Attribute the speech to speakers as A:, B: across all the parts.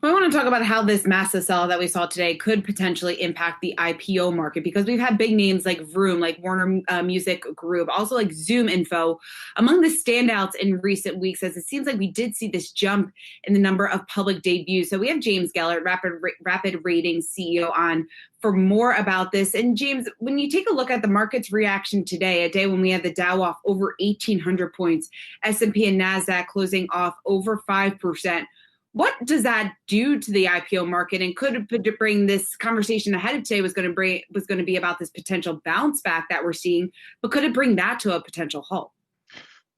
A: I want to talk about how this massive sell that we saw today could potentially impact the IPO market because we've had big names like Vroom, like Warner Music Group, also like Zoom Info among the standouts in recent weeks, as it seems like we did see this jump in the number of public debuts. So we have James Gellert, RapidRatings CEO, on for more about this. And James, when you take a look at the market's reaction today, a day when we had the Dow off over 1,800 points, S&P and NASDAQ closing off over 5%. What does that do to the IPO market, and could it bring this conversation ahead of today was going to be about this potential bounce back that we're seeing, but could it bring that to a potential halt?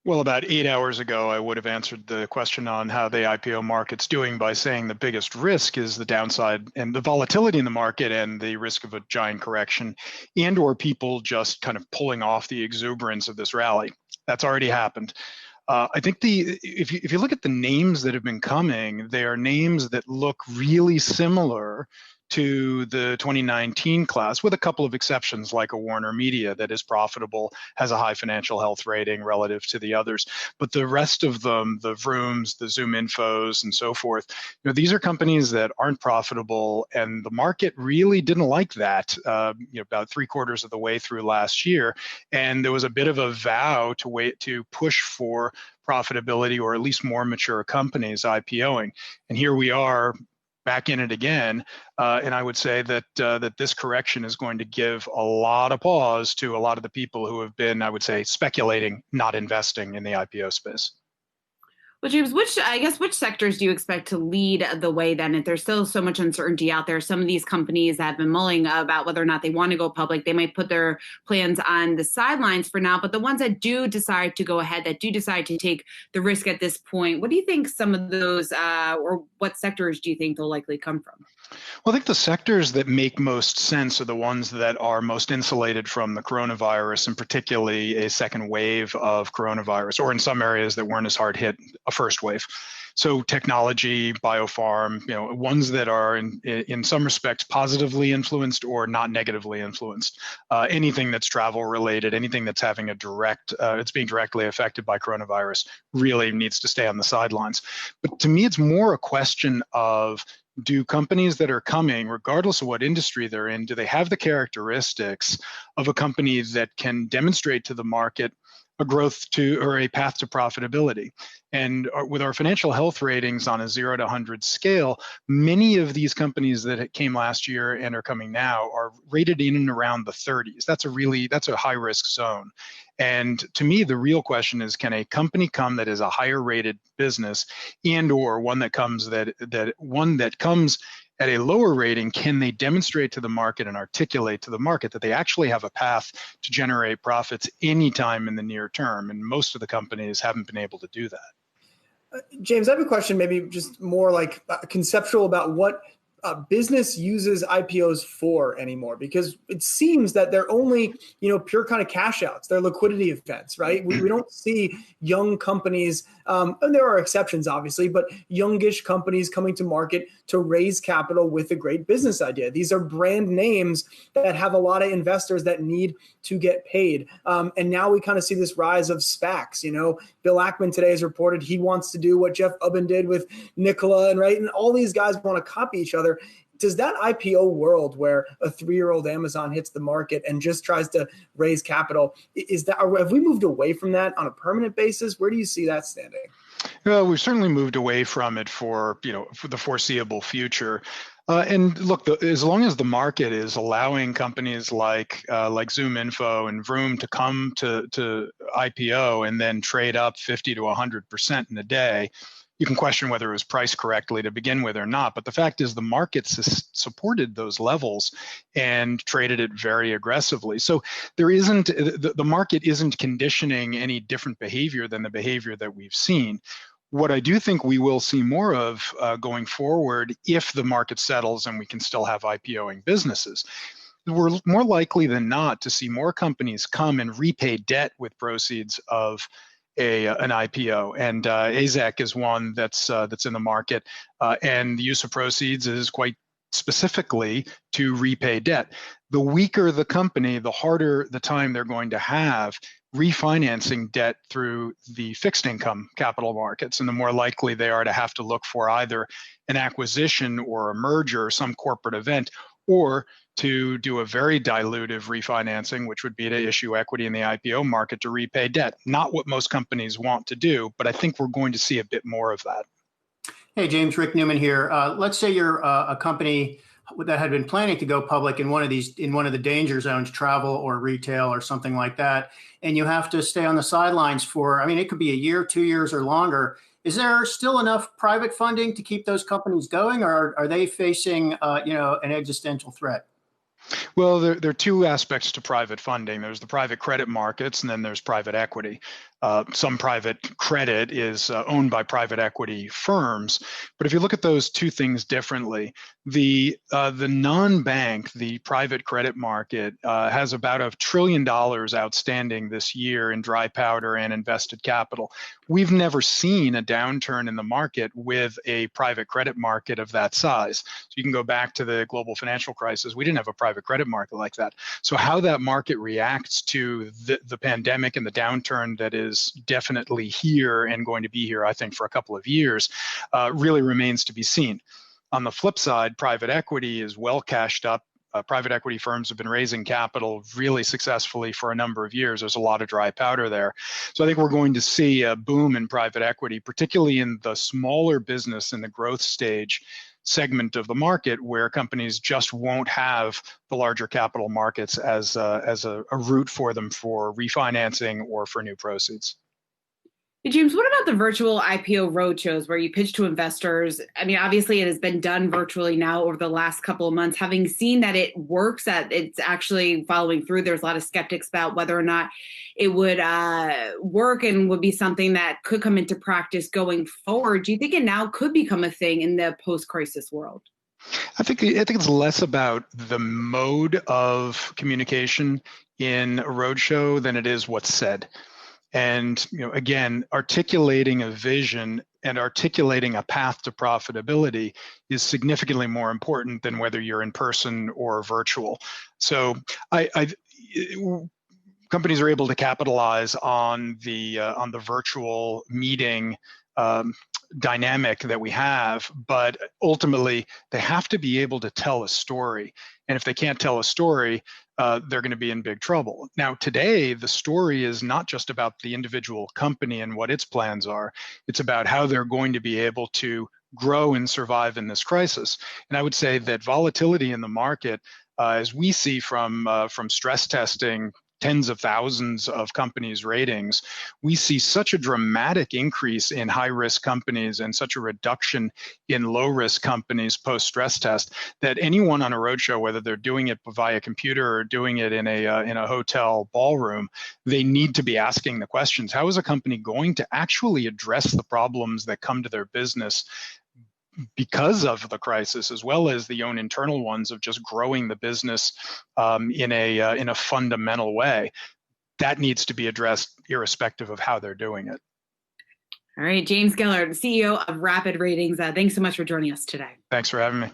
B: Well, about 8 hours ago, I would have answered the question on how the IPO market's doing by saying the biggest risk is the downside and the volatility in the market and the risk of a giant correction and or people just kind of pulling off the exuberance of this rally. That's already happened. I think if you look at the names that have been coming, they are names that look really similar to the 2019 class, with a couple of exceptions, like a Warner Media that is profitable, has a high financial health rating relative to the others. But the rest of them, the Vrooms, the Zoom Infos, and so forth, these are companies that aren't profitable, and the market really didn't like that. About 3/4 of the way through last year, and there was a bit of a vow to push for profitability, or at least more mature companies IPOing. And here we are, back in it again, and I would say that this correction is going to give a lot of pause to a lot of the people who have been, I would say, speculating, not investing in the IPO space.
A: Well, James, which sectors do you expect to lead the way then? If there's still so much uncertainty out there, some of these companies that have been mulling about whether or not they want to go public, they might put their plans on the sidelines for now. But the ones that do decide to go ahead, that do decide to take the risk at this point, what do you think some of those, or what sectors do you think they'll likely come from?
B: Well, I think the sectors that make most sense are the ones that are most insulated from the coronavirus, and particularly a second wave of coronavirus, or in some areas that weren't as hard hit a first wave. So technology, biopharm, ones that are in some respects positively influenced or not negatively influenced. Anything that's travel related, anything that's having it's being directly affected by coronavirus really needs to stay on the sidelines. But to me, it's more a question of, do companies that are coming, regardless of what industry they're in, do they have the characteristics of a company that can demonstrate to the market a growth to, or a path to profitability? And with our financial health ratings on a 0 to 100 scale, many of these companies that came last year and are coming now are rated in and around the 30s. That's a high risk zone. And to me, the real question is, can a company come that is a higher rated business, and or one that comes at a lower rating, can they demonstrate to the market and articulate to the market that they actually have a path to generate profits anytime in the near term? And most of the companies haven't been able to do that.
C: James, I have a question, maybe just more like conceptual, about what business uses IPOs for anymore, because it seems that they're only, pure kind of cash outs. They're liquidity events, right? We don't see young companies, and there are exceptions obviously, but youngish companies coming to market to raise capital with a great business idea. These are brand names that have a lot of investors that need to get paid. And now we kind of see this rise of SPACs. Bill Ackman today has reported he wants to do what Jeff Ubben did with Nikola, and all these guys want to copy each other. Does that IPO world where a 3-year-old Amazon hits the market and just tries to raise capital, have we moved away from that on a permanent basis? Where do you see that standing?
B: Well, we've certainly moved away from it for the foreseeable future. And look, as long as the market is allowing companies like Zoom Info and Vroom to come to IPO and then trade up 50 to 100% in a day, you can question whether it was priced correctly to begin with or not. But the fact is, the market supported those levels and traded it very aggressively. So the market isn't conditioning any different behavior than the behavior that we've seen. What I do think we will see more of going forward, if the market settles and we can still have IPOing businesses, we're more likely than not to see more companies come and repay debt with proceeds of an IPO, and AZEK is one that's in the market, and the use of proceeds is quite specifically to repay debt. The weaker the company, the harder the time they're going to have refinancing debt through the fixed income capital markets. And the more likely they are to have to look for either an acquisition or a merger or some corporate event, or to do a very dilutive refinancing, which would be to issue equity in the IPO market to repay debt. Not what most companies want to do, but I think we're going to see a bit more of that.
D: Hey, James, Rick Newman here. Let's say you're a company that had been planning to go public in one of the danger zones, travel or retail or something like that, and you have to stay on the sidelines for, I mean, it could be a year, 2 years or longer. Is there still enough private funding to keep those companies going, or are they facing, an existential threat?
B: Well, there are two aspects to private funding. There's the private credit markets, and then there's private equity. Some private credit is owned by private equity firms. But if you look at those two things differently, the non-bank, the private credit market, has about $1 trillion outstanding this year in dry powder and invested capital. We've never seen a downturn in the market with a private credit market of that size. So you can go back to the global financial crisis. We didn't have a private credit market like that. So how that market reacts to the pandemic and the downturn that is definitely here and going to be here, I think, for a couple of years, really remains to be seen. On the flip side, private equity is well cashed up. Private equity firms have been raising capital really successfully for a number of years. There's a lot of dry powder there. So I think we're going to see a boom in private equity, particularly in the smaller business in the growth stage segment of the market, where companies just won't have the larger capital markets as a route for them for refinancing or for new proceeds.
A: Hey, James, what about the virtual IPO roadshows where you pitch to investors? I mean, obviously it has been done virtually now over the last couple of months. Having seen that it works, that it's actually following through, there's a lot of skeptics about whether or not it would work and would be something that could come into practice going forward. Do you think it now could become a thing in the post-crisis world?
B: I think it's less about the mode of communication in a roadshow than it is what's said. And again, articulating a vision and articulating a path to profitability is significantly more important than whether you're in person or virtual. So companies are able to capitalize on the virtual meeting dynamic that we have, but ultimately they have to be able to tell a story. And if they can't tell a story, they're going to be in big trouble. Now, today, the story is not just about the individual company and what its plans are. It's about how they're going to be able to grow and survive in this crisis. And I would say that volatility in the market, as we see from stress testing tens of thousands of companies' ratings, we see such a dramatic increase in high-risk companies and such a reduction in low-risk companies post-stress test that anyone on a roadshow, whether they're doing it via computer or doing it in a hotel ballroom, they need to be asking the questions. How is a company going to actually address the problems that come to their business because of the crisis, as well as the own internal ones of just growing the business in a fundamental way? That needs to be addressed irrespective of how they're doing it.
A: All right, James Gellert, CEO of Rapid Ratings. Thanks so much for joining us today.
B: Thanks for having me.